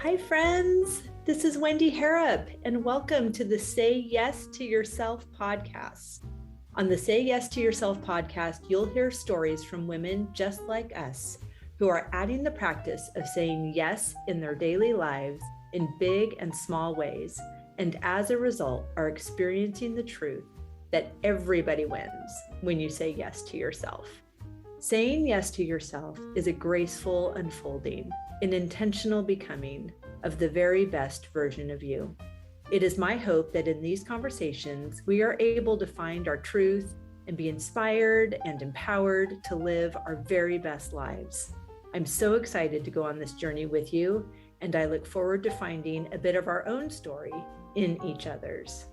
Hi, friends. This is Wendy Harrop, and welcome to the Say Yes to Yourself podcast. On the Say Yes to Yourself podcast, you'll hear stories from women just like us who are adding the practice of saying yes in their daily lives in big and small ways, and as a result, are experiencing the truth that everybody wins when you say yes to yourself. Saying yes to yourself is a graceful unfolding, an intentional becoming of the very best version of you. It is my hope that in these conversations, we are able to find our truth and be inspired and empowered to live our very best lives. I'm so excited to go on this journey with you, and I look forward to finding a bit of our own story in each other's.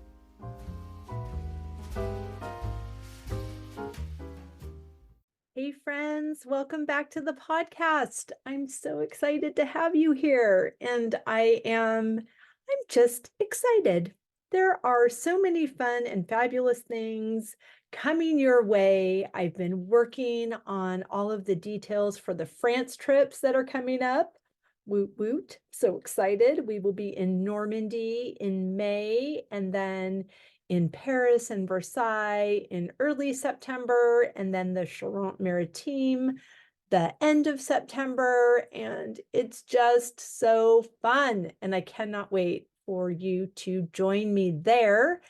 Hey friends, welcome back to the podcast. I'm so excited to have you here, and I'm just excited. There are so many fun and fabulous things coming your way. I've been working on all of the details for the France trips that are coming up. Woot woot, so excited. We will be in Normandy in May, and then in Paris and Versailles in early September, and then the Charente-Maritime the end of September, and it's just so fun. And I cannot wait for you to join me there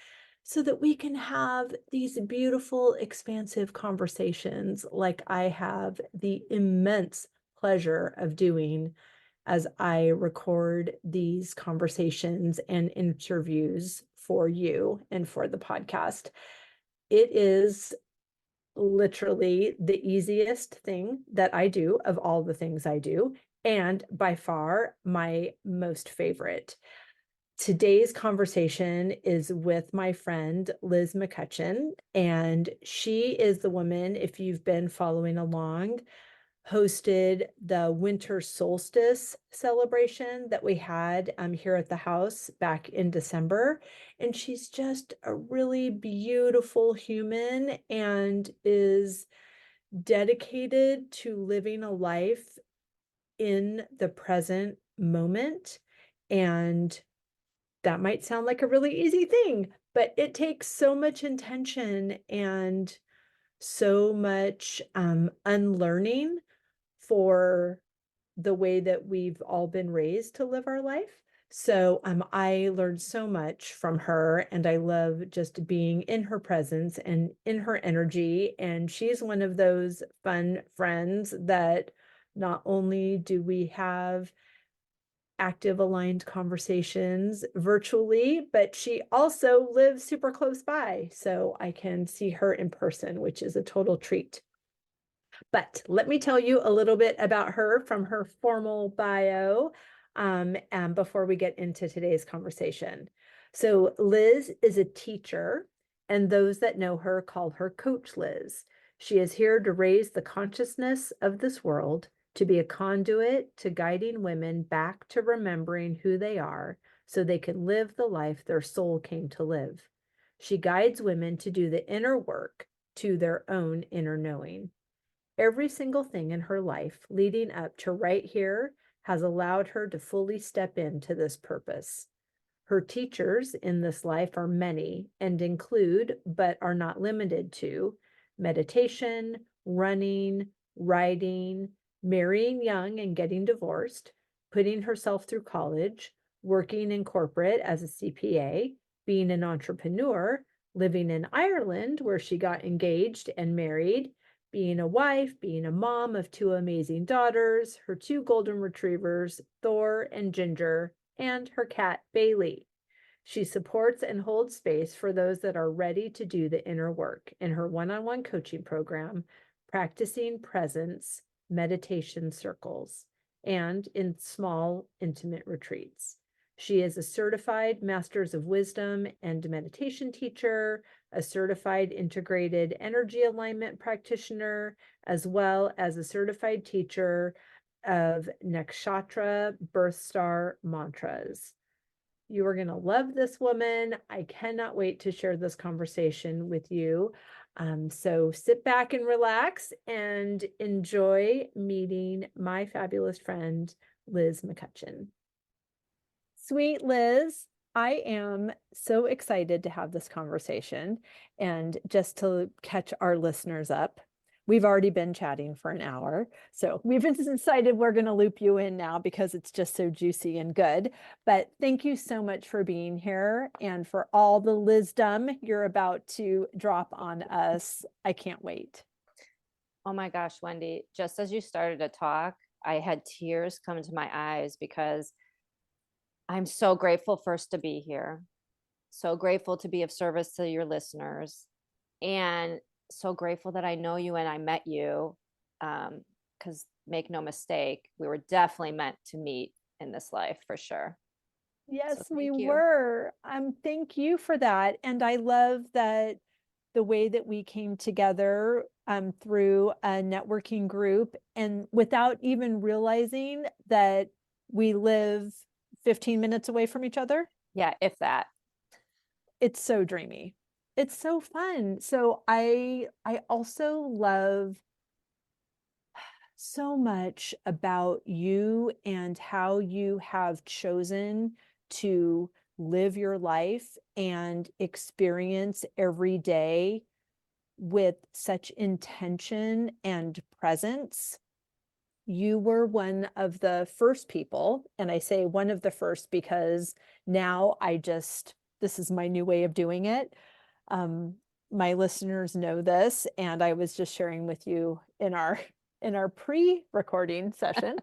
so that we can have these beautiful, expansive conversations like I have the immense pleasure of doing as I record these conversations and interviews for you and for the podcast. It is literally the easiest thing that I do of all the things I do, and by far my most favorite. Today's conversation is with my friend Liz McHutcheon, and she is the woman, if you've been following along, hosted the winter solstice celebration that we had here at the house back in December. And she's just a really beautiful human and is dedicated to living a life in the present moment. And that might sound like a really easy thing, but it takes so much intention and so much unlearning for the way that we've all been raised to live our life. So I learned so much from her, and I love just being in her presence and in her energy. And she's one of those fun friends that not only do we have active aligned conversations virtually, but she also lives super close by. So I can see her in person, which is a total treat. But let me tell you a little bit about her from her formal bio and before we get into today's conversation. So Liz is a teacher, and those that know her call her Coach Liz. She is here to raise the consciousness of this world, to be a conduit to guiding women back to remembering who they are so they can live the life their soul came to live. She guides women to do the inner work to their own inner knowing. Every single thing in her life leading up to right here has allowed her to fully step into this purpose. Her teachers in this life are many and include, but are not limited to, meditation, running, writing, marrying young and getting divorced, putting herself through college, working in corporate as a CPA, being an entrepreneur, living in Ireland where she got engaged and married, being a wife, being a mom of two amazing daughters, her two golden retrievers, Thor and Ginger, and her cat, Bailey. She supports and holds space for those that are ready to do the inner work in her one-on-one coaching program, Practicing Presence meditation circles, and in small, intimate retreats. She is a certified Masters of Wisdom and meditation teacher, a certified integrated energy alignment practitioner, as well as a certified teacher of nakshatra birth star mantras. You are going to love this woman. I cannot wait to share this conversation with you. So sit back and relax and enjoy meeting my fabulous friend, Liz McHutcheon. Sweet Liz, I am so excited to have this conversation. And just to catch our listeners up, we've already been chatting for an hour. So we've decided we're going to loop you in now because it's just so juicy and good. But thank you so much for being here and for all the Lizdom you're about to drop on us. I can't wait. Oh my gosh, Wendy, just as you started to talk, I had tears come to my eyes because I'm so grateful first to be here. So grateful to be of service to your listeners. And so grateful that I know you and I met you. Because make no mistake, we were definitely meant to meet in this life for sure. So Yes, we thank you. were. Thank you for that. And I love that the way that we came together through a networking group and without even realizing that we live 15 minutes away from each other. Yeah, if that. It's so dreamy. It's so fun. So I also love so much about you and how you have chosen to live your life and experience every day with such intention and presence. You were one of the first people, and I say one of the first because now this is my new way of doing it. Um, my listeners know this, and I was just sharing with you in our pre-recording session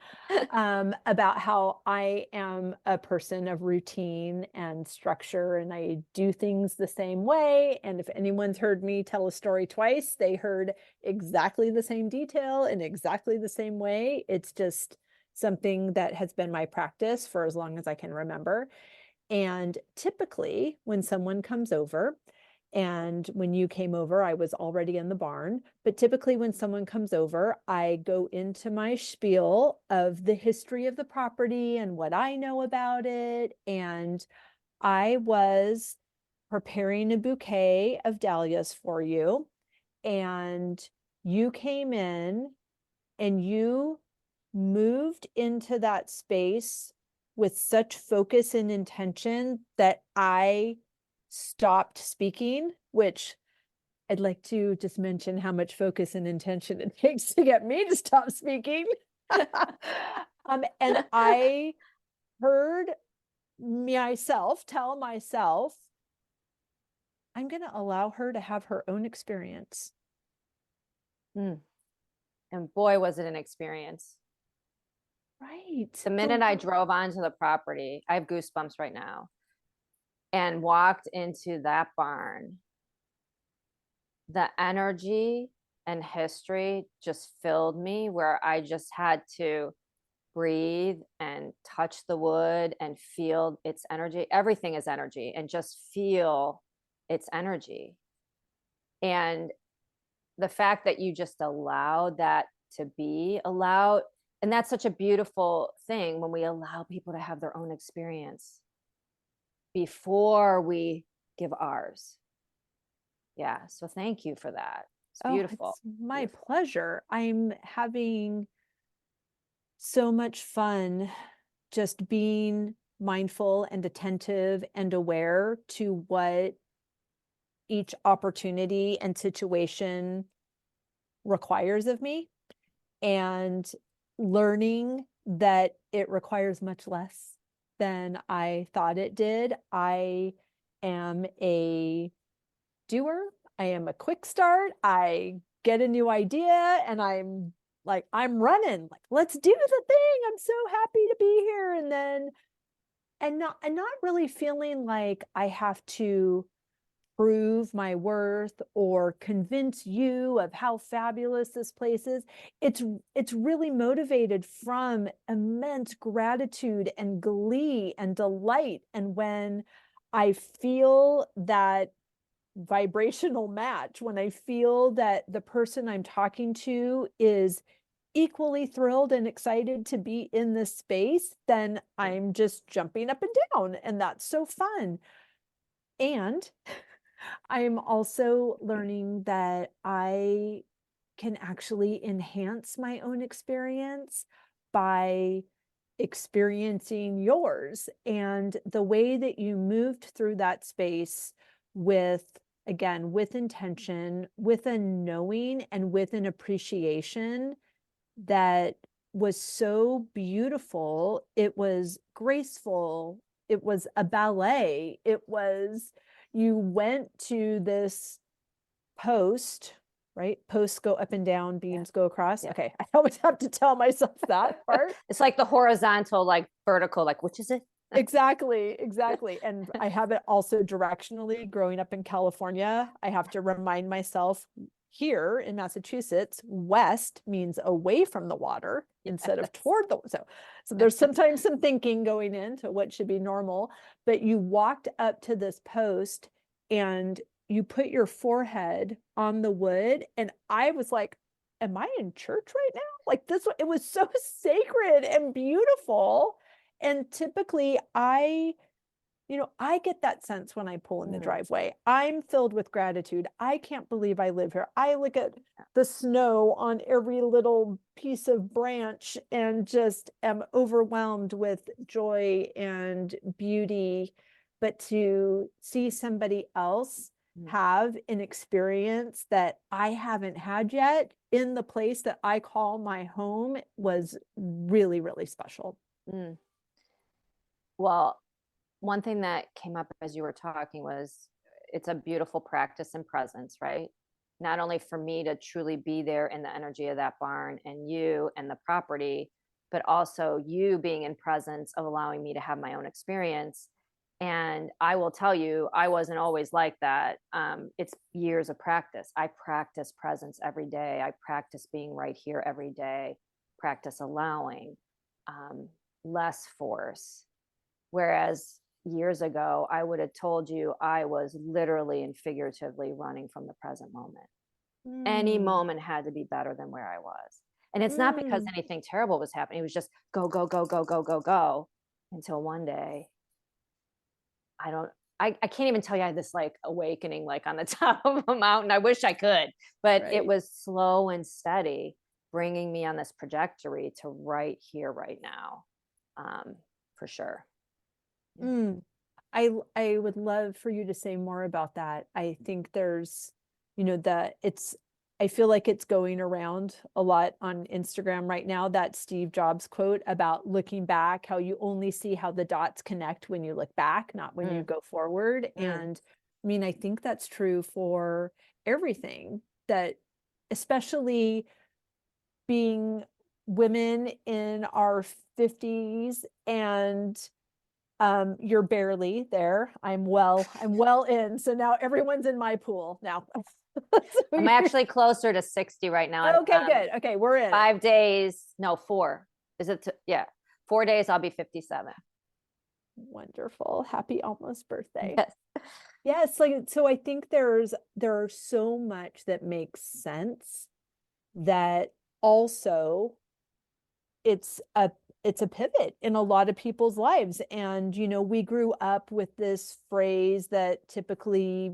about how I am a person of routine and structure, and I do things the same way. And if anyone's heard me tell a story twice, they heard exactly the same detail in exactly the same way. It's just something that has been my practice for as long as I can remember. And typically, when someone comes over, and when you came over, I was already in the barn. But typically, when someone comes over, I go into my spiel of the history of the property and what I know about it. And I was preparing a bouquet of dahlias for you. And you came in and you moved into that space with such focus and intention that I stopped speaking, which I'd like to just mention how much focus and intention it takes to get me to stop speaking. And I heard myself tell myself, I'm going to allow her to have her own experience. Mm. And boy, was it an experience. Right. The minute I drove onto the property, I have goosebumps right now, and walked into that barn, the energy and history just filled me where I just had to breathe and touch the wood and feel its energy. Everything is energy, and just feel its energy. And the fact that you just allowed that to be allowed, and that's such a beautiful thing when we allow people to have their own experience before we give ours. Yeah, so thank you for that. It's Oh, beautiful. it's my Beautiful. pleasure. I'm having so much fun just being mindful and attentive and aware to what each opportunity and situation requires of me, and learning that it requires much less than I thought it did. I am a doer. I am a quick start. I get a new idea and I'm like, I'm running. Like, let's do the thing. I'm so happy to be here. And then and not really feeling like I have to prove my worth or convince you of how fabulous this place is. It's really motivated from immense gratitude and glee and delight. And when I feel that vibrational match, when I feel that the person I'm talking to is equally thrilled and excited to be in this space, then I'm just jumping up and down, and that's so fun. And I'm also learning that I can actually enhance my own experience by experiencing yours. And the way that you moved through that space with, again, with intention, with a knowing and with an appreciation that was so beautiful. It was graceful. It was a ballet. It was, you went to this post, right? Posts go up and down, beams go across. Yeah. Okay. I always have to tell myself that part. It's like the horizontal, like vertical, like which is it? Exactly. And I have it also directionally. Growing up in California, I have to remind myself here in Massachusetts, west means away from the water instead of toward the, so there's sometimes some thinking going into what should be normal. But you walked up to this post and you put your forehead on the wood, and I was like, am I in church right now? Like this, it was so sacred and beautiful. And typically I get that sense when I pull in the driveway. I'm filled with gratitude. I can't believe I live here. I look at the snow on every little piece of branch and just am overwhelmed with joy and beauty. But to see somebody else have an experience that I haven't had yet in the place that I call my home was really, really special. Well, one thing that came up as you were talking was it's a beautiful practice in presence, right? Not only for me to truly be there in the energy of that barn and you and the property, but also you being in presence of allowing me to have my own experience. And I will tell you, I wasn't always like that. It's years of practice. I practice presence every day. I practice being right here every day, practice allowing, less force. Whereas years ago, I would have told you I was literally and figuratively running from the present moment. Any moment had to be better than where I was. And it's not because anything terrible was happening. It was just go, go, go, go, go, go, go. Until one day, I can't even tell you I had this like awakening, like on the top of a mountain. I wish I could, but it was slow and steady, bringing me on this trajectory to right here, right now, for sure. I would love for you to say more about that. I think there's, I feel like it's going around a lot on Instagram right now, that Steve Jobs quote about looking back, how you only see how the dots connect when you look back, not when you go forward. And I mean, I think that's true for everything, that especially being women in our 50s, and you're barely there. I'm well in. So now everyone's in my pool now. I'm actually closer to 60 right now. Okay, good. Okay, we're in 5 days. No, 4. Is it? Yeah. 4 days, I'll be 57. Wonderful. Happy almost birthday. Yes. Yes, like, so I think there are so much that makes sense, that also it's a pivot in a lot of people's lives. And we grew up with this phrase that typically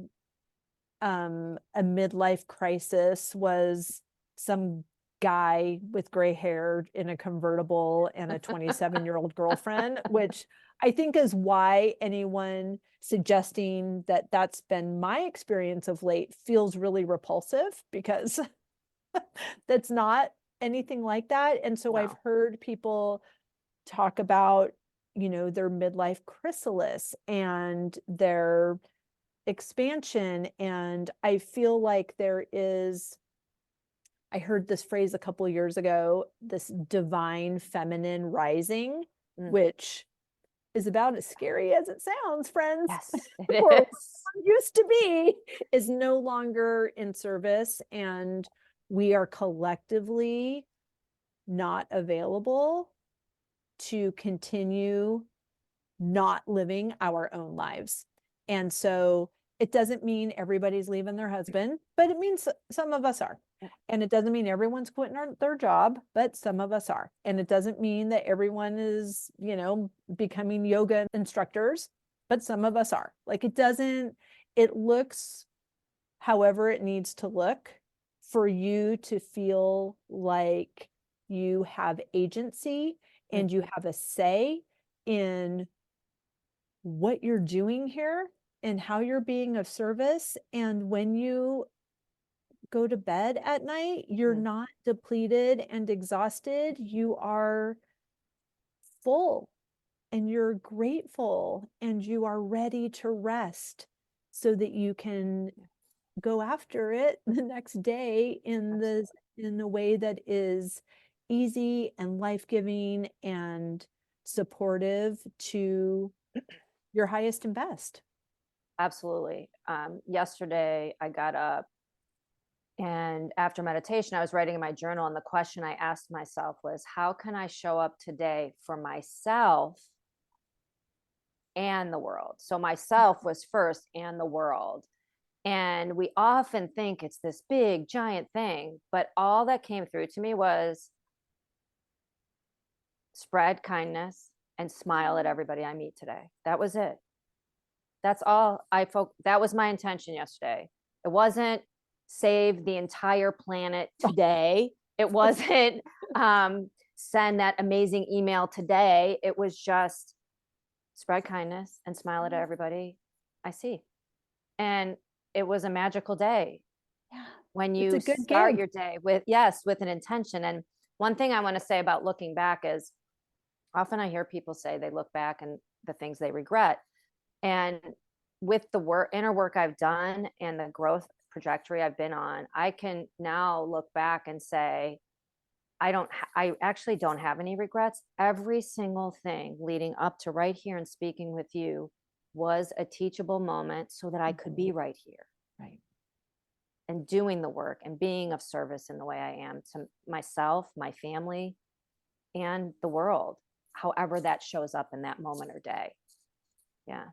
a midlife crisis was some guy with gray hair in a convertible and a 27-year-old girlfriend, which I think is why anyone suggesting that that's been my experience of late feels really repulsive, because that's not anything like that. And so I've heard people talk about, their midlife chrysalis and their expansion. And I feel like I heard this phrase a couple of years ago, this divine feminine rising, which is about as scary as it sounds, friends. Yes, it or is. used to be, is no longer in service. And we are collectively not available to continue not living our own lives. And so it doesn't mean everybody's leaving their husband, but it means some of us are. And it doesn't mean everyone's quitting their job, but some of us are. And it doesn't mean that everyone is, becoming yoga instructors, but some of us are. Like, it looks however it needs to look for you to feel like you have agency and you have a say in what you're doing here and how you're being of service. And when you go to bed at night, you're not depleted and exhausted. You are full and you're grateful and you are ready to rest so that you can go after it the next day in a way that is easy and life-giving and supportive to your highest and best. Absolutely. Yesterday I got up, and after meditation, I was writing in my journal, and the question I asked myself was, how can I show up today for myself and the world? So myself was first, and the world. And we often think it's this big, giant thing, but all that came through to me was spread kindness and smile at everybody I meet today. That was it. That's all that was my intention yesterday. It wasn't save the entire planet today. It wasn't send that amazing email today. It was just spread kindness and smile at everybody I see. And it was a magical day. Yeah. When you start your day with an intention. And one thing I want to say about looking back is often I hear people say they look back and the things they regret. And with the inner work I've done and the growth trajectory I've been on, I can now look back and say, I actually don't have any regrets. Every single thing leading up to right here and speaking with you was a teachable moment so that I could be right here. Right. And doing the work and being of service in the way I am to myself, my family, and the world, however that shows up in that moment or day. Yeah.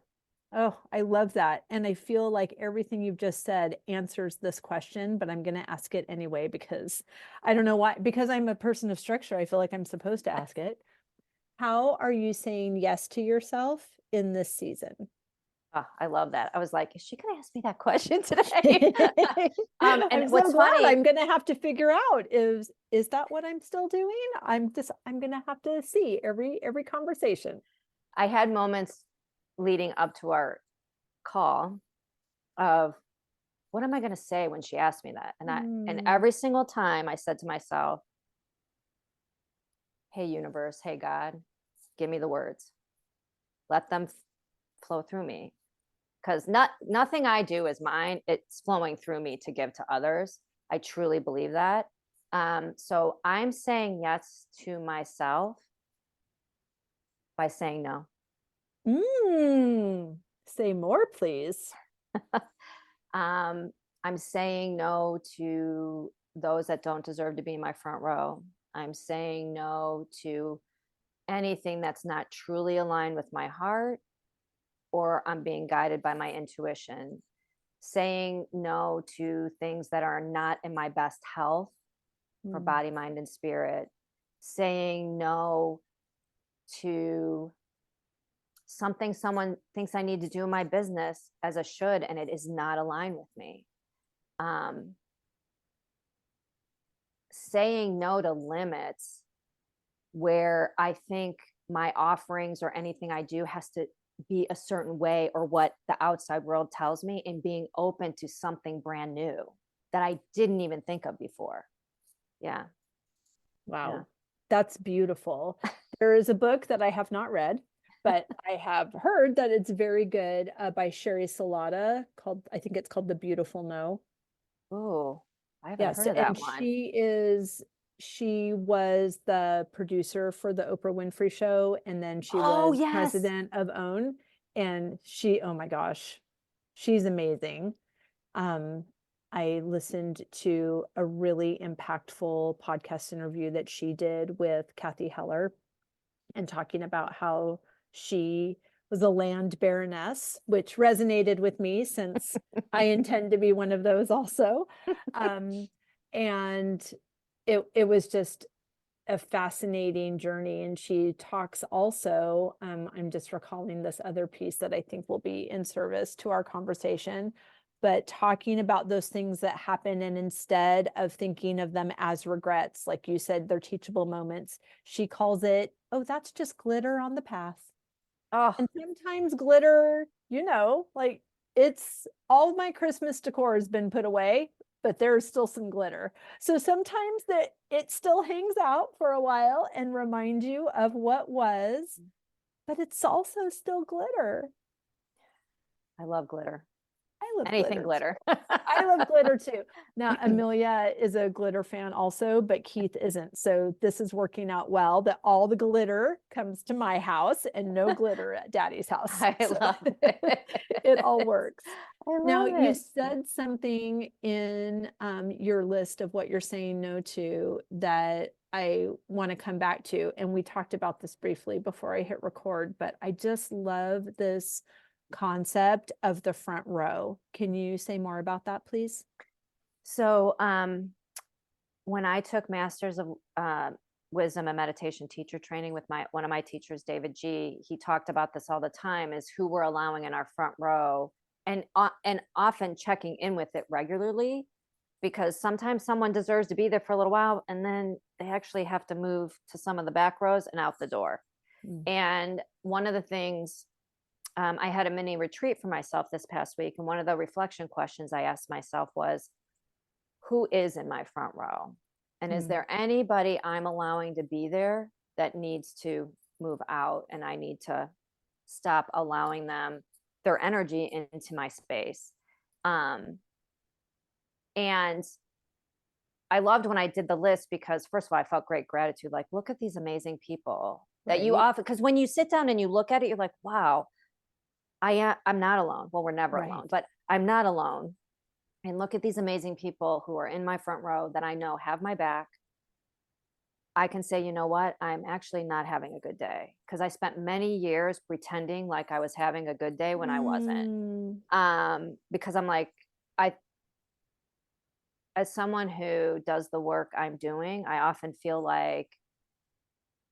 Oh, I love that. And I feel like everything you've just said answers this question, but I'm going to ask it anyway because I don't know why, because I'm a person of structure. I feel like I'm supposed to ask it. How are you saying yes to yourself in this season? Oh, I love that. I was like, is she going to ask me that question today? And I'm so what's glad. funny, I'm going to have to figure out is that what I'm still doing? I'm going to have to see every conversation. I had moments leading up to our call of what am I going to say when she asked me that? And every single time I said to myself, hey, universe, hey, God, give me the words. Let them flow through me. Because nothing I do is mine. It's flowing through me to give to others. I truly believe that. So I'm saying yes to myself by saying no. Say more, please. I'm saying no to those that don't deserve to be in my front row. I'm saying no to anything that's not truly aligned with my heart, or I'm being guided by my intuition. Saying no to things that are not in my best health for body, mind, and spirit. Saying no to something someone thinks I need to do in my business as a should, and it is not aligned with me. Saying no to limits where I think my offerings or anything I do has to be a certain way or what the outside world tells me, and being open to something brand new that I didn't even think of before. Yeah. Wow. Yeah. That's beautiful. There is a book that I have not read, but I have heard that it's very good by Sherry Salata I think it's called The Beautiful No. Oh, I haven't Yes, heard of that and one. she was the producer for the Oprah Winfrey Show, and then she was yes. president of OWN, and oh my gosh, she's amazing. I listened to a really impactful podcast interview that she did with Kathy Heller, and talking about how she was a land baroness, which resonated with me since I intend to be one of those also. And it was just a fascinating journey. And she talks also, I'm just recalling this other piece that I think will be in service to our conversation, but talking about those things that happen, and instead of thinking of them as regrets, like you said, they're teachable moments. She calls it oh, that's just glitter on the path. Oh, And sometimes glitter, like it's all my Christmas decor has been put away, but there's still some glitter. So sometimes that it still hangs out for a while and remind you of what was, but it's also still glitter. I love glitter. I love Anything glitter. glitter. I love glitter too. Now, Amelia is a glitter fan also, but Keith isn't. So this is working out well that all the glitter comes to my house and no glitter at Daddy's house. I So love it. it all works. I Now, love you it. said something in your list of what you're saying no to that I want to come back to. And we talked about this briefly before I hit record, but I just love this concept of the front row. Can you say more about that, please? So, when I took Masters of Wisdom and Meditation teacher training with one of my teachers, David G, he talked about this all the time: is who we're allowing in our front row, and often checking in with it regularly, because sometimes someone deserves to be there for a little while, and then they actually have to move to some of the back rows and out the door. Mm. And one of the things, I had a mini retreat for myself this past week, and one of the reflection questions I asked myself was, who is in my front row? And is there anybody I'm allowing to be there that needs to move out, and I need to stop allowing their energy into my space? And I loved when I did the list, because first of all, I felt great gratitude. Like, look at these amazing people that you Right. often, because when you sit down and you look at it, you're like, wow, I'm not alone. Well, we're never Right. alone, but I'm not alone. And look at these amazing people who are in my front row that I know have my back. I can say, you know what? I'm actually not having a good day, because I spent many years pretending like I was having a good day when I wasn't. Mm. Because I'm like, I, as someone who does the work I'm doing, I often feel like,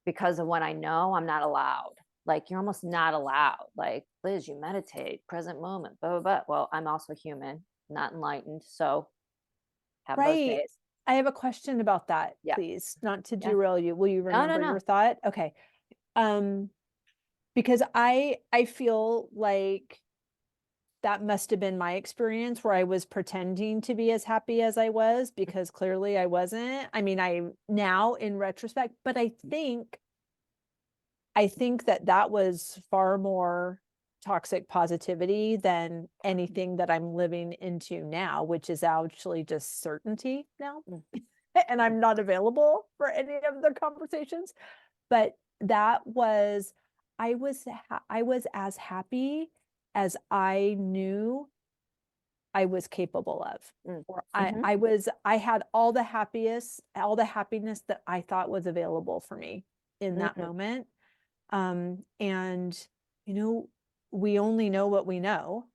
because of what I know, I'm not allowed. Like, you're almost not allowed. Like, Liz, you meditate, present moment, blah, blah, blah. Well, I'm also human, not enlightened. So have those Right. days. I have a question about that, Yeah. please. Not to Yeah. derail you. Will you No, no, remember your no. thought? Okay. Um, because I feel like that must have been my experience where I was pretending to be as happy as I was, because clearly I wasn't. I mean, I now in retrospect, but I think that was far more toxic positivity than anything that I'm living into now, which is actually just certainty now. Mm. And I'm not available for any of the conversations. But that was, I was as happy as I knew I was capable of. Mm. Or Mhm. I had all the happiness that I thought was available for me in that Mhm. moment. And, you know, we only know what we know,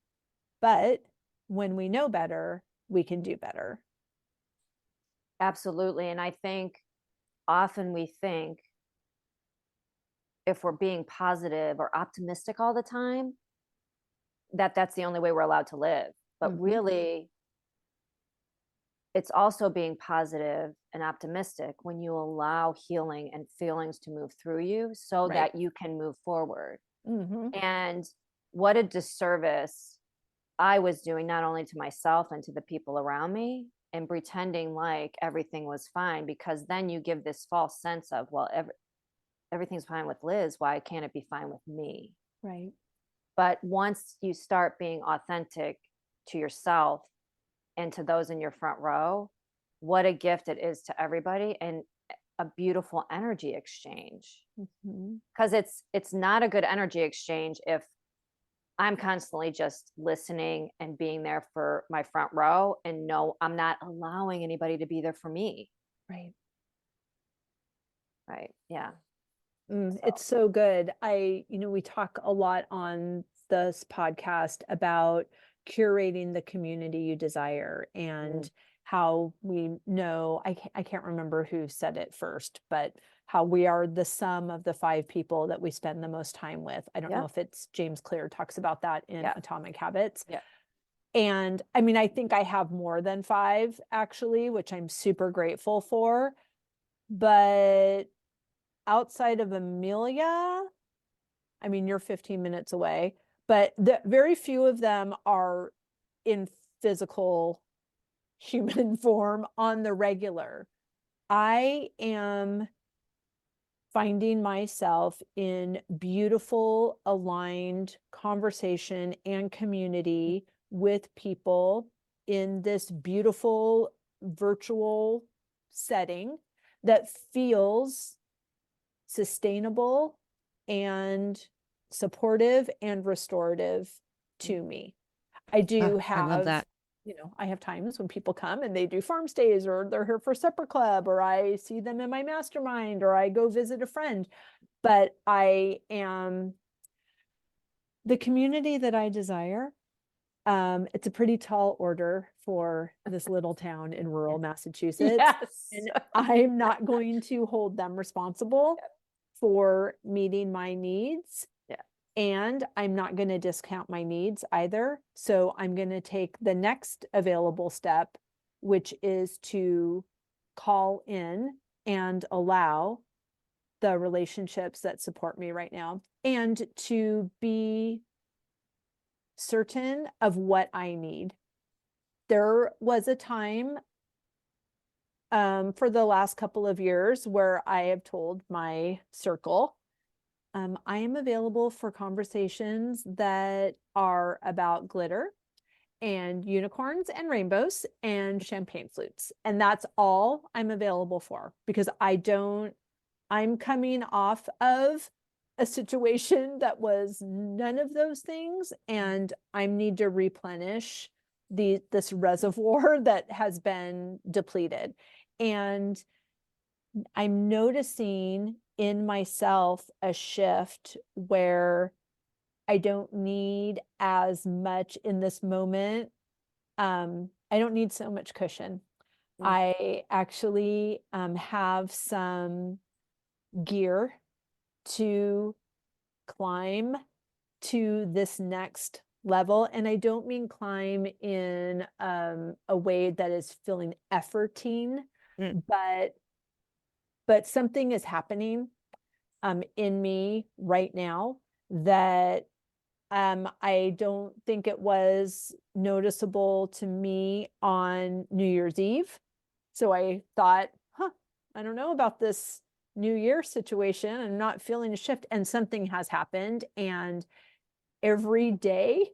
but when we know better, we can do better. Absolutely. And I think often we think, if we're being positive or optimistic all the time, that that's the only way we're allowed to live. But Mhm. really, it's also being positive and optimistic when you allow healing and feelings to move through you so Right. that you can move forward. Hmm. And what a disservice I was doing, not only to myself and to the people around me, and pretending like everything was fine, because then you give this false sense of, well, everything's fine with Liz. Why can't it be fine with me? Right. But once you start being authentic to yourself and to those in your front row, what a gift it is to everybody, and a beautiful energy exchange. Hmm. Because it's not a good energy exchange if I'm constantly just listening and being there for my front row, and no, I'm not allowing anybody to be there for me. Right. Right. Yeah. It's So, so good. We talk a lot on this podcast about curating the community you desire, mm, and how we know, I can't remember who said it first, but how we are the sum of the five people that we spend the most time with. I don't know yeah. if it's James Clear talks about that in Yeah. Atomic Habits. Yeah. And I mean, I think I have more than five actually, which I'm super grateful for. But outside of Amelia, I mean, you're 15 minutes away, but very few of them are in physical human form on the regular. I am finding myself in beautiful, aligned conversation and community with people in this beautiful virtual setting that feels sustainable and supportive and restorative to me. I do I love have, that. I have times when people come and they do farm stays, or they're here for supper club, or I see them in my mastermind, or I go visit a friend. But I am the community that I desire. It's a pretty tall order for this little town in rural Massachusetts. Yes. And I'm not going to hold them responsible for meeting my needs. Yeah. And I'm not going to discount my needs either. So I'm going to take the next available step, which is to call in and allow the relationships that support me right now, and to be certain of what I need. There was a time for the last couple of years where I have told my circle, I am available for conversations that are about glitter and unicorns and rainbows and champagne flutes. And that's all I'm available for, because I'm coming off of a situation that was none of those things, and I need to replenish this reservoir that has been depleted. And I'm noticing in myself a shift where I don't need as much in this moment. I don't need so much cushion. I actually have some gear to climb to this next level. And I don't mean climb in a way that is feeling efforting, but something is happening in me right now that I don't think it was noticeable to me on New Year's Eve. So I thought, I don't know about this New Year situation. I'm not feeling a shift, and something has happened. And every day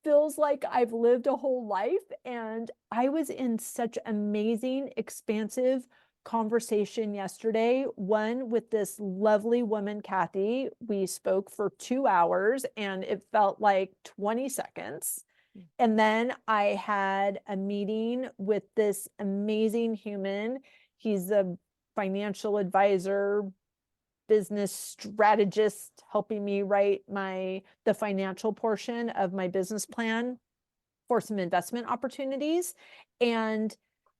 feels like I've lived a whole life. And I was in such amazing, expansive conversation yesterday, one with this lovely woman, Kathy. We spoke for 2 hours and it felt like 20 seconds. And then I had a meeting with this amazing human. He's a financial advisor, business strategist, helping me write the financial portion of my business plan for some investment opportunities. And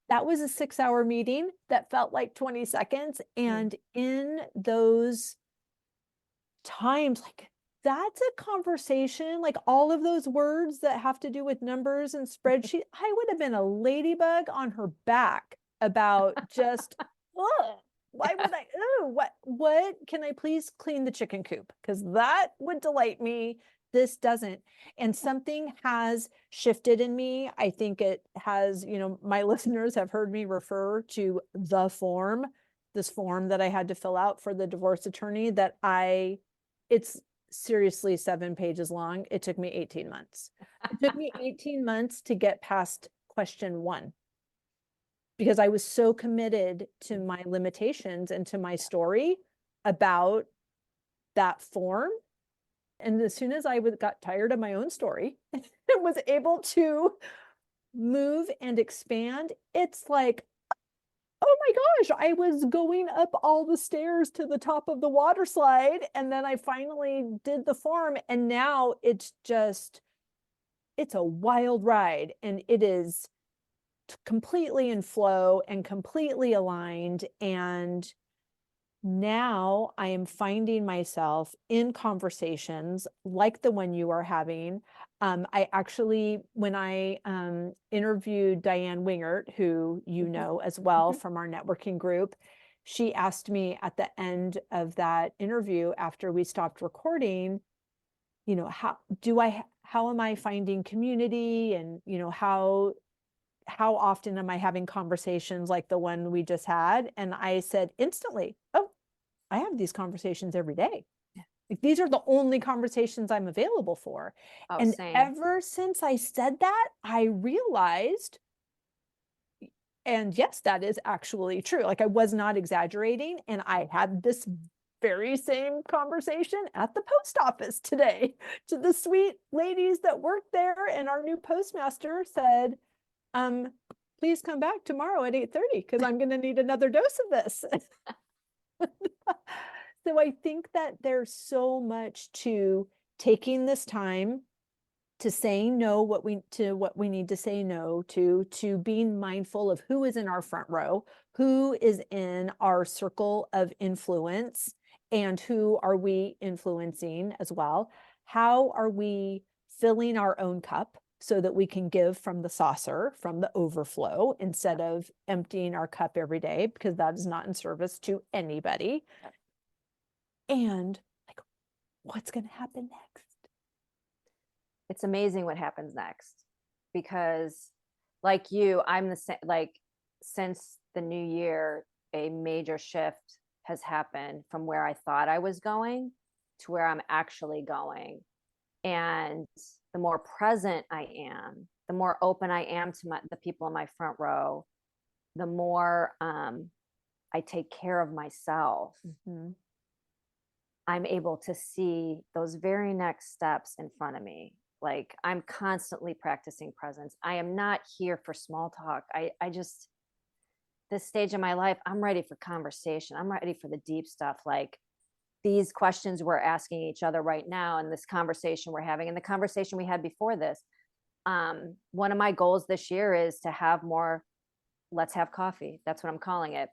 that was a 6-hour meeting that felt like 20 seconds. And in those times, like, that's a conversation, like all of those words that have to do with numbers and spreadsheet. I would have been a ladybug on her back about just, why would I, what can I please clean the chicken coop? Because that would delight me. This doesn't. And something has shifted in me. I think it has, my listeners have heard me refer to this form that I had to fill out for the divorce attorney it's seriously 7 pages long. It took me 18 months. It took me 18 months to get past question 1, because I was so committed to my limitations and to my story about that form. And as soon as I got tired of my own story and was able to move and expand, it's like, oh my gosh, I was going up all the stairs to the top of the water slide. And then I finally did the form. And now it's a wild ride. And it is completely in flow and completely aligned. And now I am finding myself in conversations like the one you are having. I actually, when I interviewed Diane Wingert, who you know as well from our networking group, she asked me at the end of that interview after we stopped recording, how am I finding community, and how often am I having conversations like the one we just had? And I said instantly, oh, I have these conversations every day. Like, these are the only conversations I'm available for. Oh, And same. ever since I said that, I realized, and yes, that is actually true. Like, I was not exaggerating. And I had this very same conversation at the post office today to the sweet ladies that work there. And our new postmaster said, please come back tomorrow at 8:30 because I'm going to need another dose of this. So I think that there's so much to taking this time, to saying no what we need to say no to being mindful of who is in our front row, who is in our circle of influence, and who are we influencing as well. How are we filling our own cup so that we can give from the saucer, from the overflow, instead of emptying our cup every day, because that is not in service to anybody. And like, what's going to happen next? It's amazing what happens next, because like you, I'm the same. Like, since the new year, a major shift has happened from where I thought I was going to where I'm actually going. And the more present I am, the more open I am to the people in my front row, the more I take care of myself. Mm-hmm. I'm able to see those very next steps in front of me. Like, I'm constantly practicing presence. I am not here for small talk. I just, this stage of my life, I'm ready for conversation. I'm ready for the deep stuff. Like, these questions we're asking each other right now, and this conversation we're having, and the conversation we had before this. One of my goals this year is to have more let's have coffee. That's what I'm calling it,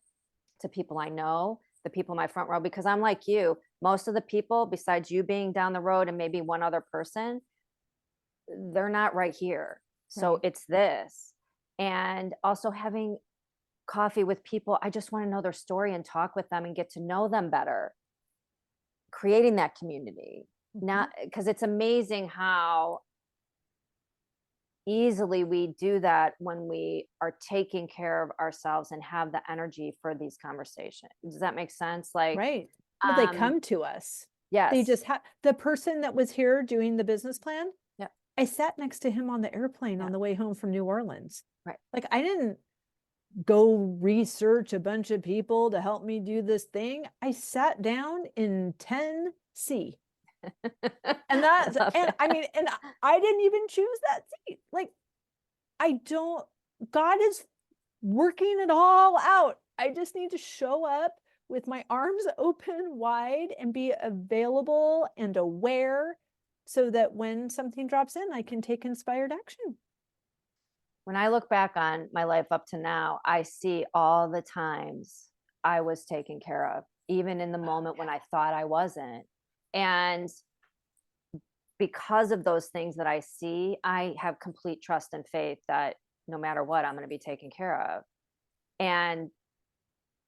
to people I know, the people in my front row, because I'm like you, most of the people besides you being down the road and maybe one other person, they're not right here. So right. It's this. And also having coffee with people, I just want to know their story and talk with them and get to know them better. Creating that community. Mm-hmm. Not because it's amazing how easily we do that when we are taking care of ourselves and have the energy for these conversations. Does that make sense? Like, right. Well, they come to us. Yes. They just have the person that was here doing the business plan. Yeah. I sat next to him on the airplane on the way home from New Orleans. Right. Like, I didn't go research a bunch of people to help me do this thing. I sat down in 10C. And that's, and I mean, and I didn't even choose that seat. Like, God is working it all out. I just need to show up with my arms open wide and be available and aware so that when something drops in, I can take inspired action. When I look back on my life up to now, I see all the times I was taken care of, even in the moment when I thought I wasn't. And because of those things that I see, I have complete trust and faith that no matter what, I'm going to be taken care of. And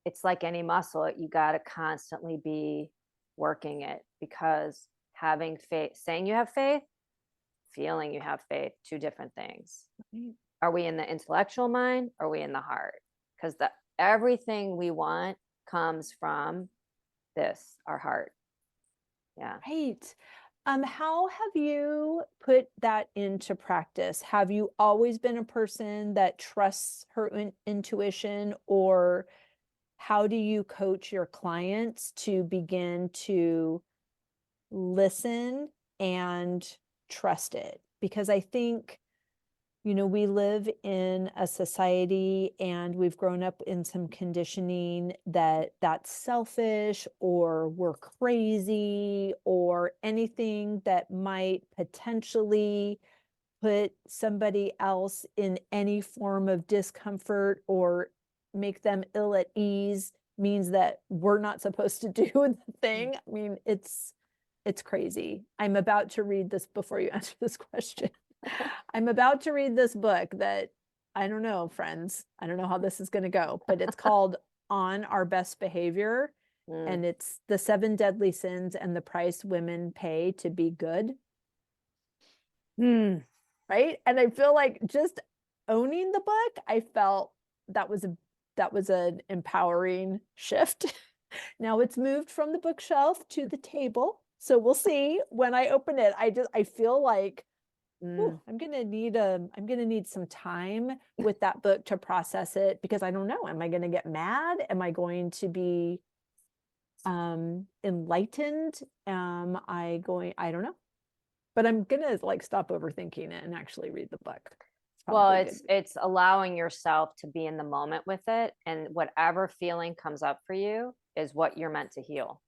it's like any muscle, you got to constantly be working it, because having faith, saying you have faith, feeling you have faith, two different things. Mm-hmm. Are we in the intellectual mind? Or are we in the heart? Because everything we want comes from this, our heart. Yeah. Right. How have you put that into practice? Have you always been a person that trusts her intuition, or how do you coach your clients to begin to listen and trust it? Because I think, we live in a society and we've grown up in some conditioning that's selfish, or we're crazy, or anything that might potentially put somebody else in any form of discomfort or make them ill at ease means that we're not supposed to do the thing. I mean, it's crazy. I'm about to read this before you answer this question. I'm about to read this book that, I don't know, friends, I don't know how this is going to go, but it's called on our best behavior. And it's the 7 deadly sins and the price women pay to be good. Right. And I feel like just owning the book, I felt that was an empowering shift. Now it's moved from the bookshelf to the table. So we'll see when I open it. I feel like I'm gonna need some time with that book to process it, because I don't know. Am I gonna get mad? Am I going to be enlightened? I don't know. But I'm gonna like stop overthinking it and actually read the book. Well, it's allowing yourself to be in the moment with it, and whatever feeling comes up for you is what you're meant to heal.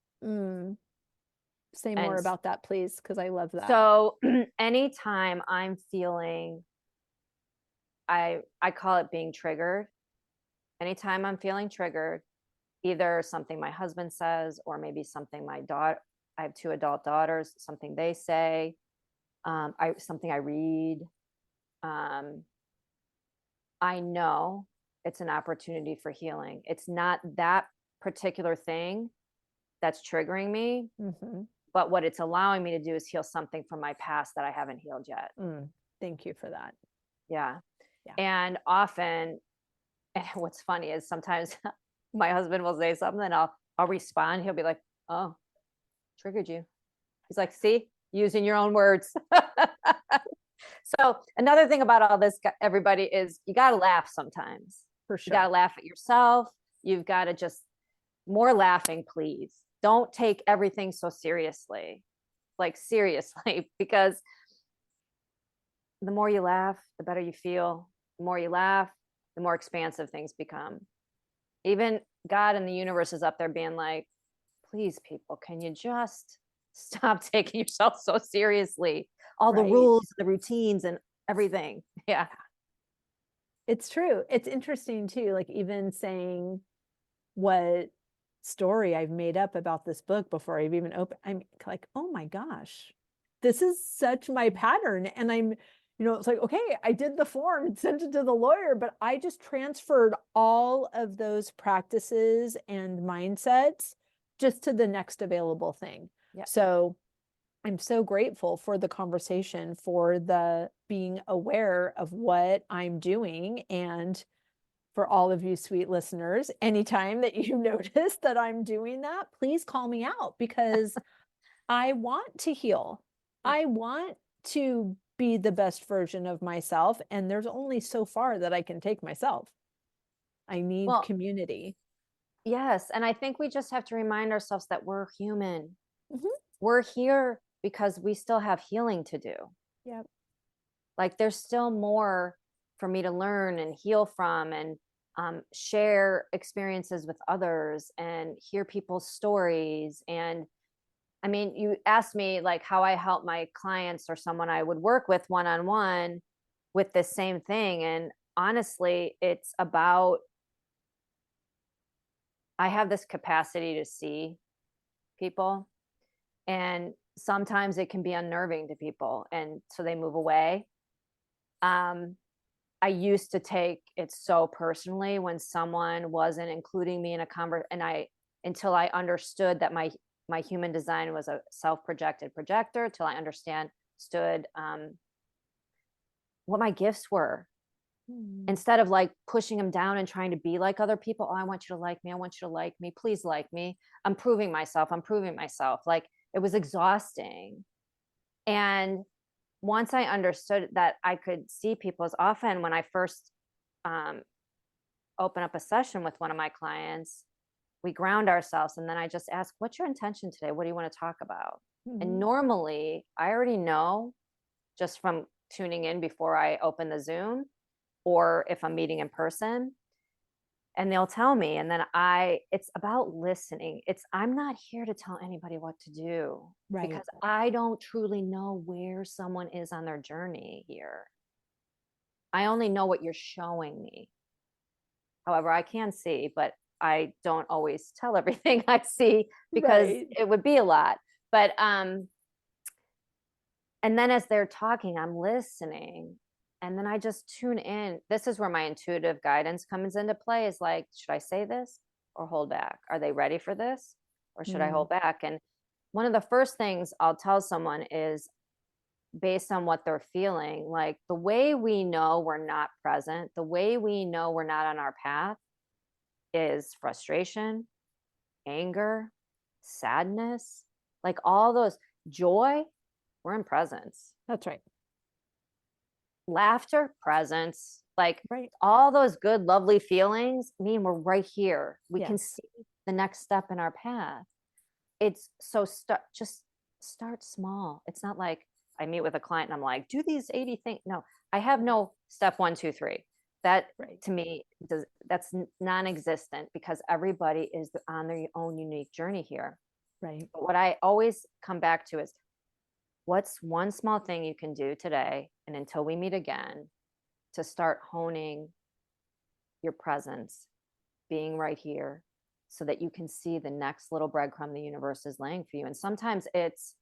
Say more about that, please, because I love that. So anytime I'm feeling, I call it being triggered. Anytime I'm feeling triggered, either something my husband says, or maybe something my daughter, I have 2 adult daughters, something they say, something I read, I know it's an opportunity for healing. It's not that particular thing that's triggering me, but what it's allowing me to do is heal something from my past that I haven't healed yet. Thank you for that. Yeah. And often, and what's funny is sometimes my husband will say something and I'll respond. He'll be like, "Oh, triggered you." He's like, "See, using your own words." So another thing about all this, everybody, is you got to laugh sometimes. For sure. You got to laugh at yourself. You've got to just more laughing, please. Don't take everything so seriously, like seriously, because the more you laugh, the better you feel. The more you laugh, the more expansive things become. Even God and the universe is up there being like, please, people, can you just stop taking yourself so seriously? All the rules, the routines, and everything. Yeah. It's true. It's interesting too, like even saying what story I've made up about this book before I've even opened. I'm like, oh my gosh, this is such my pattern. And it's like, okay, I did the form and sent it to the lawyer, but I just transferred all of those practices and mindsets just to the next available thing. So I'm so grateful for the conversation, for the being aware of what I'm doing. And for all of you sweet listeners, anytime that you notice that I'm doing that, please call me out, because I want to heal. I want to be the best version of myself. And there's only so far that I can take myself. I need community. Yes. And I think we just have to remind ourselves that we're human. We're here because we still have healing to do. Yep. Like there's still more for me to learn and heal from, and share experiences with others and hear people's stories. And I mean, you asked me like how I help my clients or someone I would work with one-on-one with this same thing. And honestly, it's about, I have this capacity to see people, and sometimes it can be unnerving to people, and so they move away. I used to take it so personally when someone wasn't including me in a until I understood that my human design was a self-projected projector, till I understood what my gifts were. Instead of like pushing them down and trying to be like other people. Oh, I want you to like me. I want you to like me. Please like me. I'm proving myself. Like it was exhausting. And once I understood that I could see people, as often when I first open up a session with one of my clients, we ground ourselves, and then I just ask, what's your intention today? What do you want to talk about? And normally I already know just from tuning in before I open the Zoom, or if I'm meeting in person, and they'll tell me. And then it's about listening. I'm not here to tell anybody what to do, because I don't truly know where someone is on their journey here. I only know what you're showing me. However, I can see, but I don't always tell everything I see, because it would be a lot. But and then as they're talking, I'm listening, and then I just tune in. This is where my intuitive guidance comes into play, is like, should I say this? or hold back? Are they ready for this, or should I Mm. hold back? And one of the first things I'll tell someone is, based on what they're feeling, like the way we know we're not present, the way we know we're not on our path is frustration, anger, sadness, like all those, joy, we're in presence. That's right. Laughter, presence, like Right. all those good, lovely feelings mean we're right here. We can Yes. see the next step in our path. It's so just start small. It's not like I meet with a client and I'm like, do these 80 things. No, I have no step 1, 2, 3. That Right. to me that's non-existent, because everybody is on their own unique journey here. Right. But what I always come back to is, what's one small thing you can do today and until we meet again to start honing your presence, being right here, so that you can see the next little breadcrumb the universe is laying for you. And sometimes it's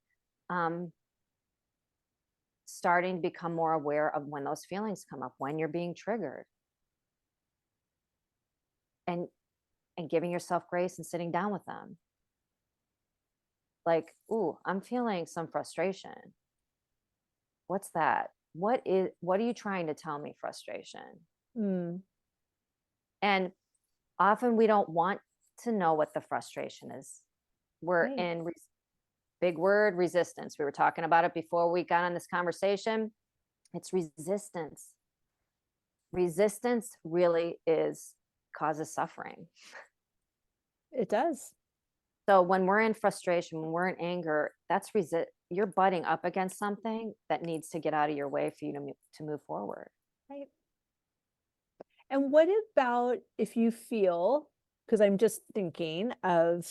starting to become more aware of when those feelings come up, when you're being triggered, and giving yourself grace and sitting down with them. Like, ooh, I'm feeling some frustration. What's that? What are you trying to tell me, frustration? Mm. And often we don't want to know what the frustration is. We're Right. in big word, resistance. We were talking about it before we got on this conversation. It's resistance. Resistance really causes suffering. It does. So when we're in frustration, when we're in anger, that's you're butting up against something that needs to get out of your way for you to move forward. Right. And what about if you feel, because I'm just thinking of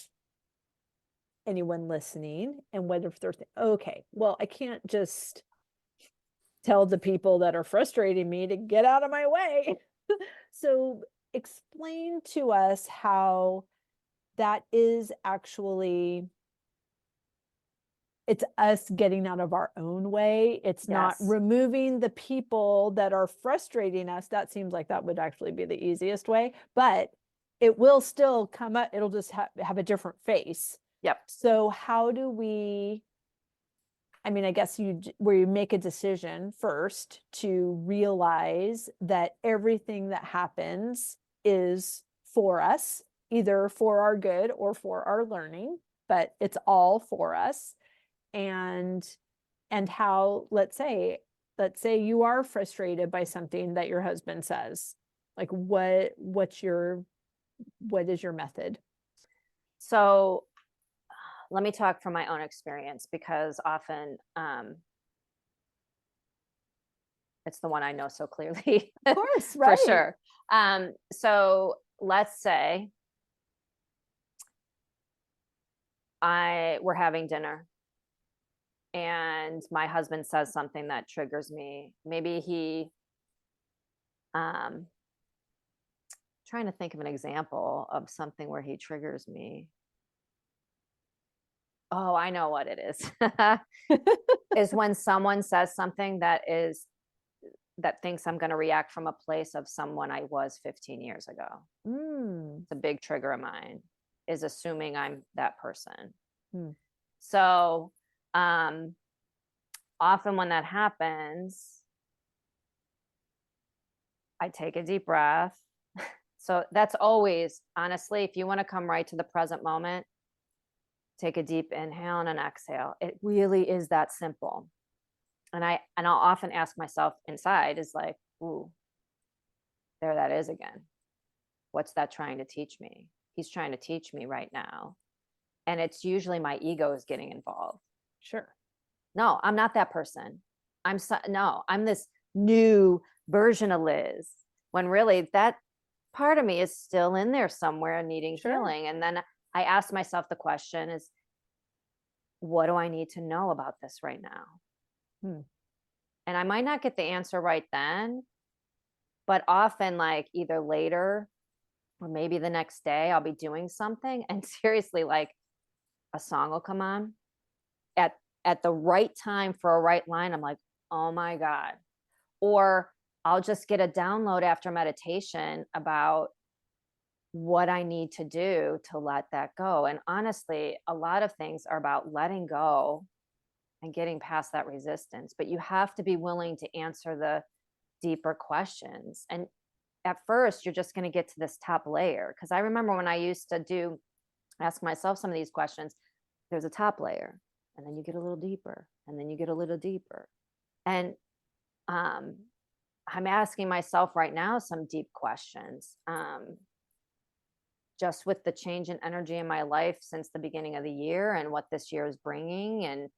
anyone listening, and what if they're okay, well, I can't just tell the people that are frustrating me to get out of my way. So explain to us how that is actually, it's us getting out of our own way. It's not Yes. removing the people that are frustrating us. That seems like that would actually be the easiest way, but it will still come up. It'll just have a different face. Yep. So how do we, I mean, I guess where you make a decision first to realize that everything that happens is for us, either for our good or for our learning, but it's all for us. And how, let's say you are frustrated by something that your husband says, like what is your method? So let me talk from my own experience, because often it's the one I know so clearly. Of course, For right. sure. So let's say we're having dinner and my husband says something that triggers me. Maybe he trying to think of an example of something where he triggers me. Oh, I know what it is. Is when someone says something that thinks I'm going to react from a place of someone I was 15 years ago. It's a big trigger of mine, is assuming I'm that person. So often when that happens, I take a deep breath. So that's always, honestly, if you want to come right to the present moment, take a deep inhale and an exhale. It really is that simple. And I'll often ask myself inside, is like, ooh, there that is again. What's that trying to teach me? He's trying to teach me right now. And it's usually my ego is getting involved. Sure. No, I'm not that person. I'm this new version of Liz, when really that part of me is still in there somewhere needing healing. And then I ask myself the question is, what do I need to know about this right now? And I might not get the answer right then, but often, like either later or maybe the next day, I'll be doing something and seriously, like a song will come on at the right time for a right line. I'm like, oh my God. Or I'll just get a download after meditation about what I need to do to let that go. And honestly, a lot of things are about letting go and getting past that resistance, but you have to be willing to answer the deeper questions. And at first, you're just going to get to this top layer. Because I remember when I used to ask myself some of these questions, there's a top layer, and then you get a little deeper, and then you get a little deeper. And I'm asking myself right now some deep questions. Just with the change in energy in my life since the beginning of the year and what this year is bringing, and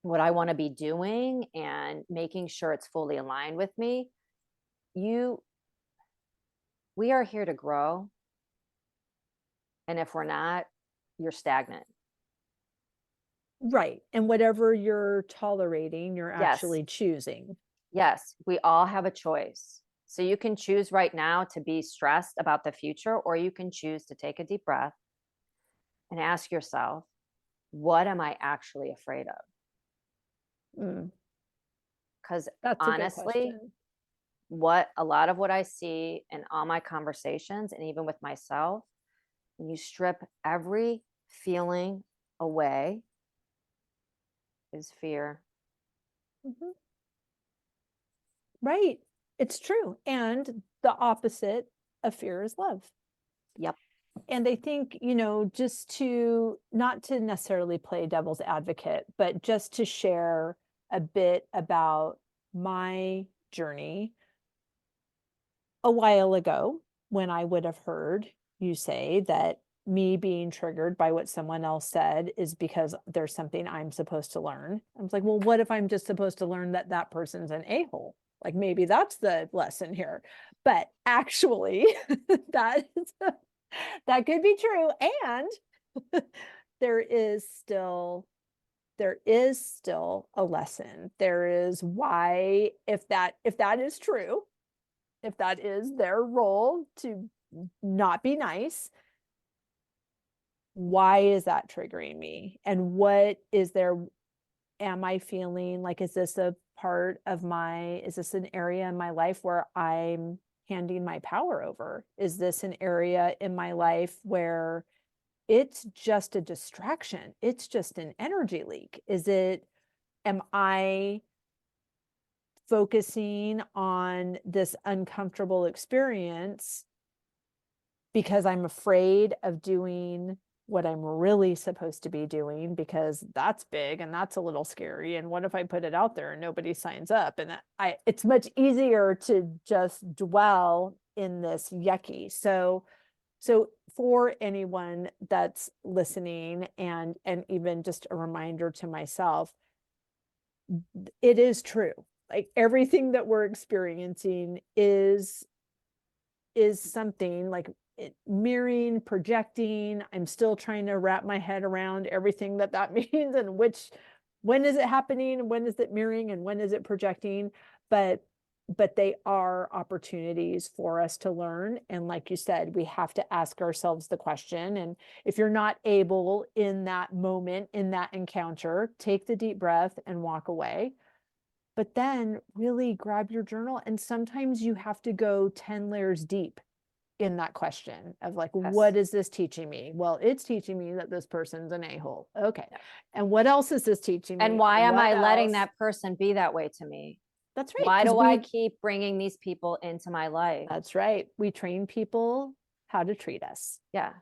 what I want to be doing, and making sure it's fully aligned with me. We are here to grow. And if we're not, you're stagnant. Right. And whatever you're tolerating, you're Yes. actually choosing. Yes. We all have a choice. So you can choose right now to be stressed about the future, or you can choose to take a deep breath and ask yourself, what am I actually afraid of? Because That's a good honestly, question. a lot of what I see in all my conversations, and even with myself, when you strip every feeling away, is fear. Right. It's true. And the opposite of fear is love. Yep. And I think, just to not to necessarily play devil's advocate, but just to share a bit about my journey. A while ago, when I would have heard you say that me being triggered by what someone else said is because there's something I'm supposed to learn. I was like, well, what if I'm just supposed to learn that that person's an a-hole? Like, maybe that's the lesson here. But actually, that could be true. And there is still a lesson. There is why, if that is true, if that is their role to not be nice, why is that triggering me? And what is there? Am I feeling like, is this an area in my life where I'm handing my power over? Is this an area in my life where it's just a distraction? It's just an energy leak. Am I focusing on this uncomfortable experience because I'm afraid of doing what I'm really supposed to be doing, because that's big and that's a little scary? And what if I put it out there and nobody signs up? And it's much easier to just dwell in this yucky. So for anyone that's listening, and even just a reminder to myself, it is true. Like, everything that we're experiencing is something like mirroring, projecting. I'm still trying to wrap my head around everything that means, and when is it happening, when is it mirroring, and when is it projecting? But they are opportunities for us to learn. And like you said, we have to ask ourselves the question. And if you're not able in that moment, in that encounter, take the deep breath and walk away. But then really grab your journal. And sometimes you have to go 10 layers deep in that question of like, Yes. what is this teaching me? Well, it's teaching me that this person's an a-hole. Okay. Yep. And what else is this teaching me? And why am I letting else? that person be that way to me? That's right. Why do I keep bringing these people into my life? That's right. We train people how to treat us. Yeah.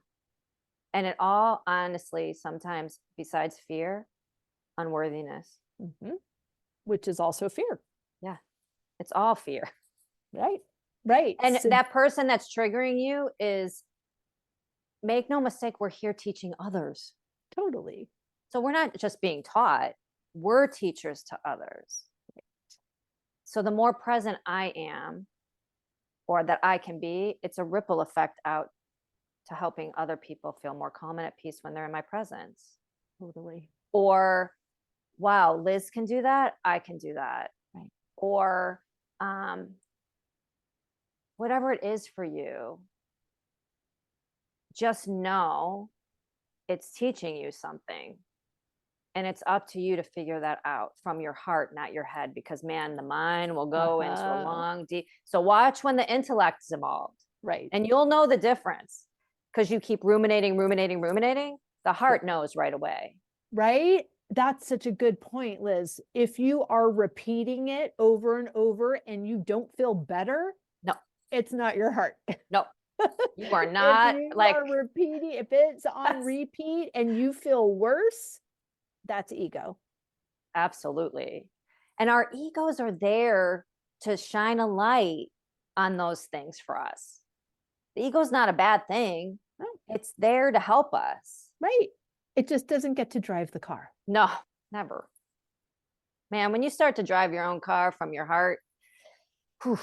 And it all, honestly, sometimes, besides fear, unworthiness. Which is also fear. Yeah. It's all fear. Right. And that person that's triggering you is, make no mistake, we're here teaching others. Totally. So we're not just being taught, we're teachers to others. So the more present I am, or that I can be, it's a ripple effect out to helping other people feel more calm and at peace when they're in my presence. Totally. Or, wow, Liz can do that, I can do that. Right. Or whatever it is for you, just know it's teaching you something. And it's up to you to figure that out from your heart, not your head, because man, the mind will go into a long, deep. So watch when the intellect is involved. Right. And you'll know the difference because you keep ruminating. The heart knows right away. Right? That's such a good point, Liz. If you are repeating it over and over and you don't feel better, No, it's not your heart. no, you are If not you like, are repeating, if it's on repeat and you feel worse, that's ego. absolutely. And our egos are there to shine a light on those things for us. The ego's not a bad thing. Oh, It's there to help us. right. It just doesn't get to drive the car. No, never. Man, when you start to drive your own car from your heart, whew,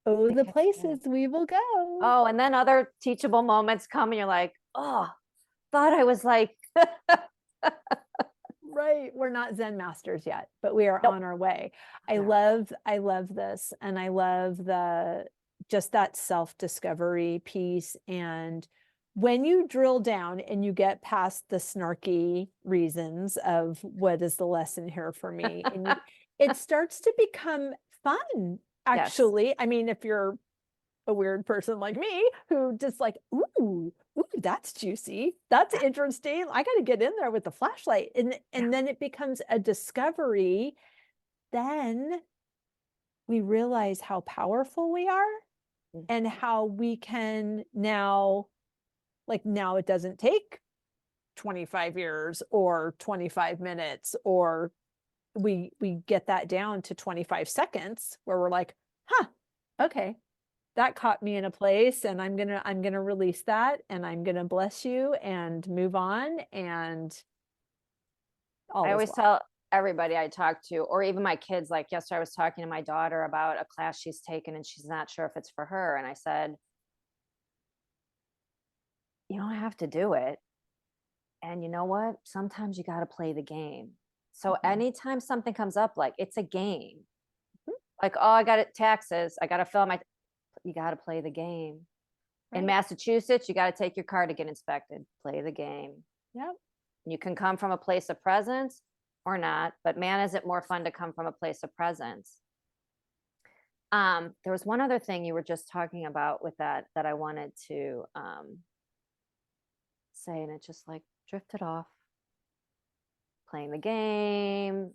Oh, it the gets places good. we will go. Oh, and then other teachable moments come and you're like, oh, thought I was like, Right. We're not Zen masters yet, but we are nope. on our way. I No. love this. And I love just that self-discovery piece. And when you drill down and you get past the snarky reasons of what is the lesson here for me, and it starts to become fun, Yes. actually. I mean, if you're a weird person like me who just like, ooh, that's juicy. That's interesting. I got to get in there with the flashlight. And then it becomes a discovery. Then we realize how powerful we are and how we can now, like now it doesn't take 25 years or 25 minutes, or we get that down to 25 seconds where we're like, huh, okay, that caught me in a place, and I'm gonna release that, and I'm gonna bless you and move on, and all I is always well. tell everybody I talk to, or even my kids, like yesterday I was talking to my daughter about a class she's taken and she's not sure if it's for her. And I said, you don't have to do it. And you know what? Sometimes you got to play the game. So anytime something comes up, like it's a game, like, oh, I got it, taxes, I got to fill my, you got to play the game. Right. In Massachusetts, you got to take your car to get inspected, play the game. Yep. You can come from a place of presence or not, but man, is it more fun to come from a place of presence. There was one other thing you were just talking about with that I wanted to say, and it just like drifted off. Playing the game.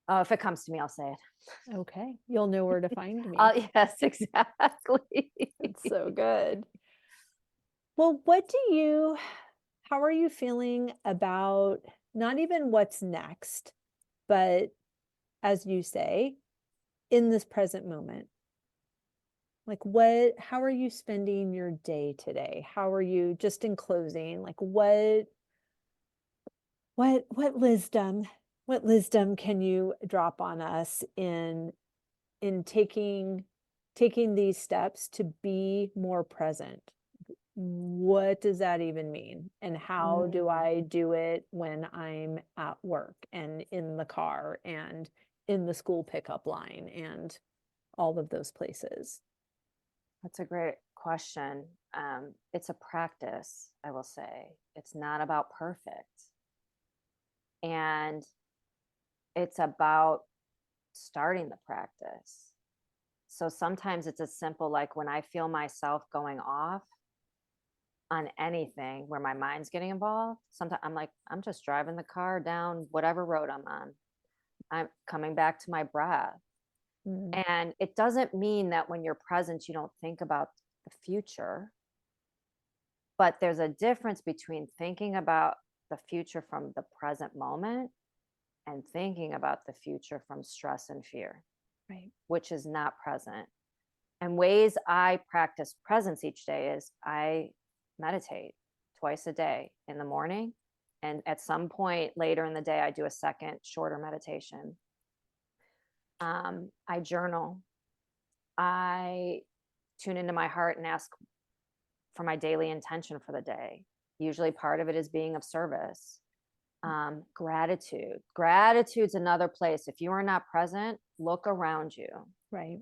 Oh, if it comes to me, I'll say it. Okay. You'll know where to find me. Yes, exactly. It's so good. Well, how are you feeling about not even what's next, but as you say, in this present moment? Like how are you spending your day today? How are you, just in closing, like what wisdom can you drop on us in taking these steps to be more present? What does that even mean? And how do I do it when I'm at work and in the car and in the school pickup line and all of those places? That's a great question. It's a practice, I will say. It's not about perfect. And it's about starting the practice. So sometimes it's as simple like when I feel myself going off on anything where my mind's getting involved, sometimes I'm like, I'm just driving the car down whatever road I'm on. I'm coming back to my breath. And it doesn't mean that when you're present, you don't think about the future. But there's a difference between thinking about the future from the present moment and thinking about the future from stress and fear, Right. which is not present. And ways I practice presence each day is I meditate twice a day in the morning. And at some point later in the day, I do a second shorter meditation. I journal. I tune into my heart and ask for my daily intention for the day. Usually part of it is being of service. Gratitude. Gratitude's another place. If you are not present, look around you. Right.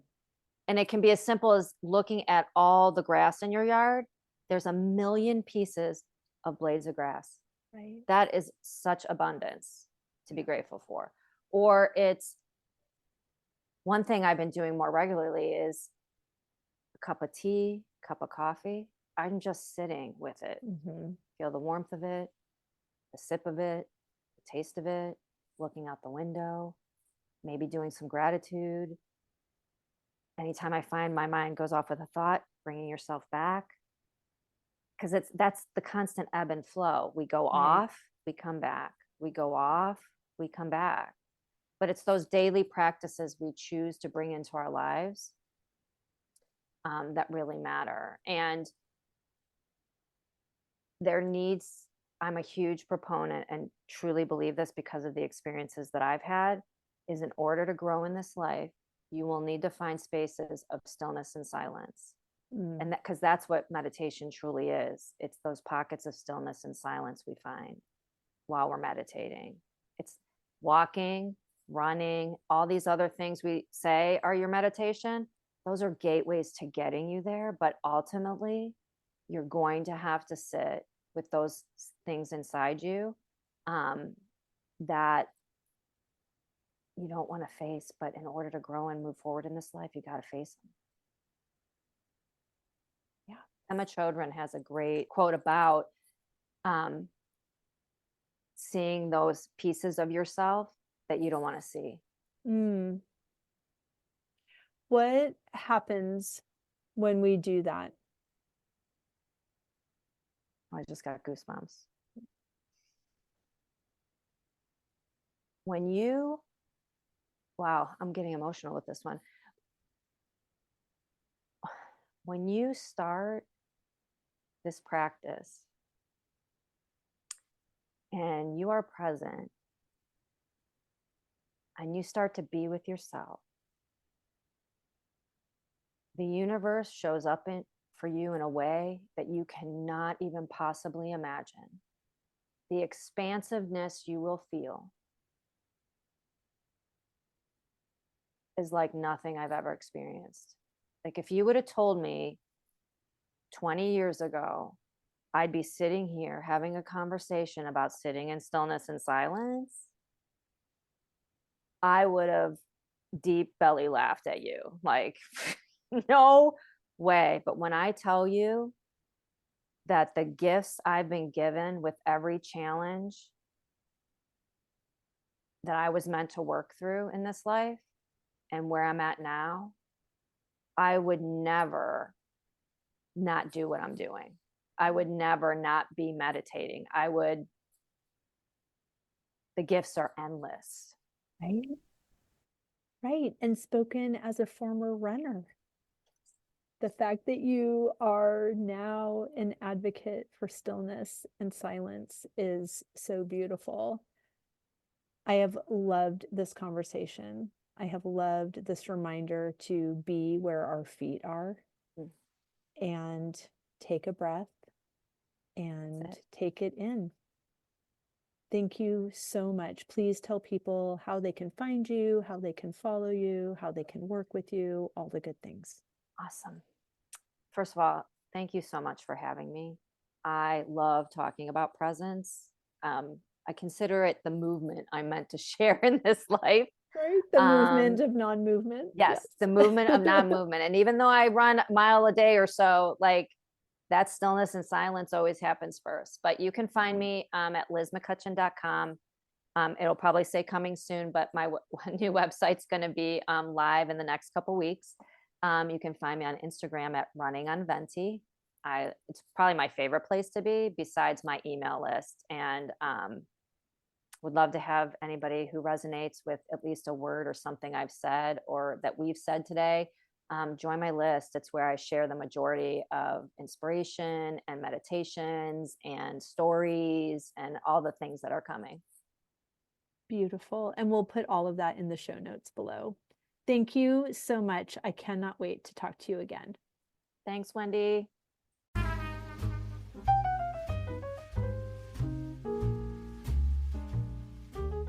And it can be as simple as looking at all the grass in your yard. There's a million pieces of blades of grass. Right. That is such abundance to be grateful for. Or it's one thing I've been doing more regularly is cup of tea, cup of coffee. I'm just sitting with it. Mm-hmm. Feel the warmth of it, the sip of it, the taste of it, looking out the window, maybe doing some gratitude. Anytime I find my mind goes off with a thought, bringing yourself back. Because that's the constant ebb and flow. We go off, we come back. We go off, we come back. But it's those daily practices we choose to bring into our lives that really matter. And I'm a huge proponent and truly believe this because of the experiences that I've had, is in order to grow in this life, you will need to find spaces of stillness and silence. And because that's what meditation truly is. It's those pockets of stillness and silence we find while we're meditating. It's walking, running, all these other things we say are your meditation. Those are gateways to getting you there. But ultimately, you're going to have to sit with those things inside you that you don't want to face. But in order to grow and move forward in this life, you got to face them. Emma Chodron has a great quote about seeing those pieces of yourself that you don't want to see. What happens when we do that? I just got goosebumps. Wow, I'm getting emotional with this one. When you start this practice and you are present and you start to be with yourself, the universe shows up for you in a way that you cannot even possibly imagine. The expansiveness you will feel is like nothing I've ever experienced. Like if you would have told me 20 years ago, I'd be sitting here having a conversation about sitting in stillness and silence, I would have deep belly laughed at you. Like, no way. But when I tell you that the gifts I've been given with every challenge that I was meant to work through in this life and where I'm at now, I would never not do what I'm doing. I would never not be meditating. The gifts are endless. Right. And spoken as a former runner. The fact that you are now an advocate for stillness and silence is so beautiful. I have loved this conversation. I have loved this reminder to be where our feet are and take a breath and take it in. Thank you so much. Please tell people how they can find you, how they can follow you, how they can work with you, all the good things. Awesome. First of all, thank you so much for having me. I love talking about presence. I consider it the movement I'm meant to share in this life. Right? The movement of non-movement. Yes, the movement of non-movement. And even though I run a mile a day or so, like that stillness and silence always happens first. But you can find me at lizmchutcheon.com. It'll probably say coming soon, but my new website's going to be live in the next couple weeks. You can find me on Instagram at Running on Venti. It's probably my favorite place to be besides my email list. And would love to have anybody who resonates with at least a word or something I've said or that we've said today. Join my list. It's where I share the majority of inspiration and meditations and stories and all the things that are coming. Beautiful. And we'll put all of that in the show notes below. Thank you so much. I cannot wait to talk to you again. Thanks, Wendy.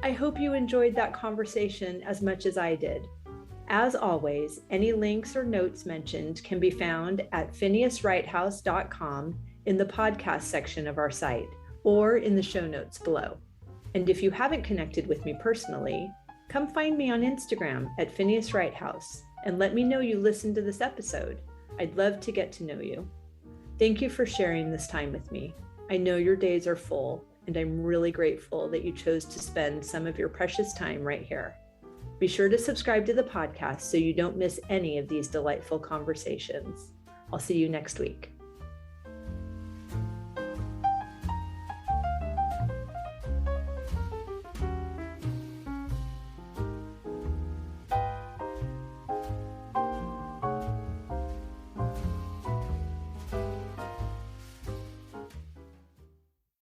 I hope you enjoyed that conversation as much as I did. As always, any links or notes mentioned can be found at phineaswrighthouse.com in the podcast section of our site or in the show notes below. And if you haven't connected with me personally, come find me on Instagram at Phineas Wrighthouse and let me know you listened to this episode. I'd love to get to know you. Thank you for sharing this time with me. I know your days are full, and I'm really grateful that you chose to spend some of your precious time right here. Be sure to subscribe to the podcast so you don't miss any of these delightful conversations. I'll see you next week.